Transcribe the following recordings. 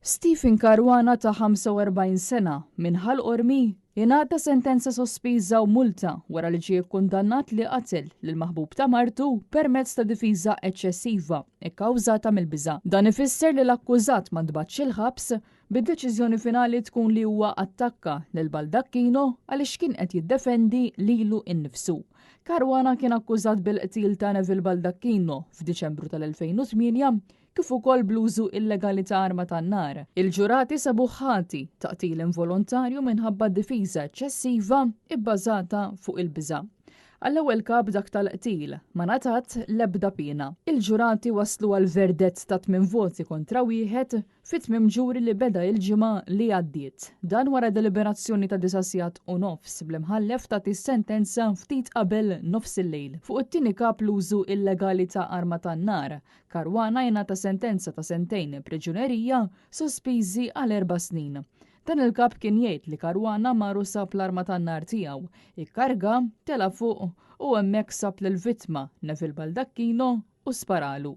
Stephen Caruana ta' 45 sena minħal qormi jingħata sentenza sospiża u multa wara li ġie kkundannat li qatel lil maħbub ta' martu permezz ta' difiża eċċessiva ikkawżata mill-biża'. Dan ifisser li l-akkużat ma ntbagħatx il-ħabs bid-deċiżjoni finali tkun li huwa attakka lil Baldacchino għaliex kien qed jiddefendi lilu innifsu. Caruana kien akkużat bil-qtil ta' Neville Baldacchino f'Diċembru tal-2008 kif ukoll blużu illegali ta' arma tan-nar. Il-ġurati sabu ħati ta' qtil involontarju minħabba difiża eċċessiva ibbażata fuq il-biża'. Għall-ewwel kap dak tal-qtil ma ngħatat l-ebda pina. Il-ġurati waslu għal verdett ta' 8 voti kontra wieħed fit-tmiem ġuri li beda il-ġimgħa li għaddiet. Dan wara deliberazzjoni ta' 9 sigħat u nofs bl-imħallef ta' is-sentenza ftit qabel nofs il-lejl. Fuq it-tieni kap l-użu illegali ta' arma tan-nar, Caruana jingħata sentenza ta' 2 sentejn priġunerija sospiżi għal 4 snin. Dan il-kap kien jgħid li Caruana maru sab l-arma tan-nar tiegħu, ikkarga, tela fuq u hemmhekk sab lill-vittma Neville Baldacchino u sparalu.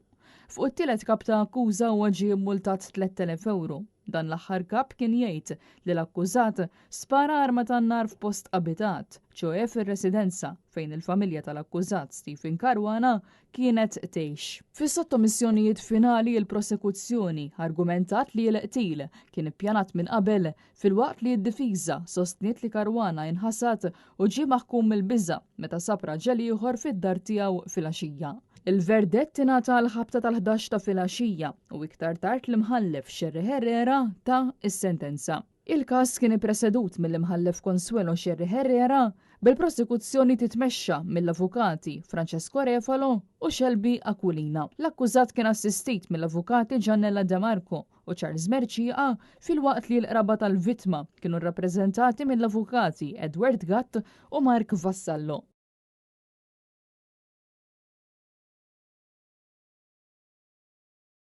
Fuq it-tielet kap ta' akkuża huwa ġie mmultat 3,000 euro. Dan l-aħħar kap kien jgħid li l-akkużat spara arma tan-nar f'post abitat, ċoe fir-residenza fejn il-familja tal-akkużat Stephen Caruana kienet tgħix. Fis-sottomissjonijiet finali il-prosekuzzjoni argumentat li l-qtil kien ippjanat minn qabel filwaqt li d-difiża sostniet li Caruana inħasat u ġie maħkum mill-biża' meta sab raġel ieħor fid-dar tiegħu filgħaxija. Il-verdett ingħata l-ħabta tal-11 ta' filgħaxija u iktar tard l-imħallef Xerri Herrera ta' is-sentenza. Il-każ kien ippresedut mill-imħallef Consuelo Xerri Herrera bil-prosekuzzjoni titmexxa mill-avukati Francesco Refalo u Shelby Aquilina. L-akkużat kien assistit mill-avukati Giannella De Marco u Charles Merċiqa filwaqt li l-qraba tal-vittma kienu rrappreżentati mill-avukati Edward Gatt u Mark Vassallo.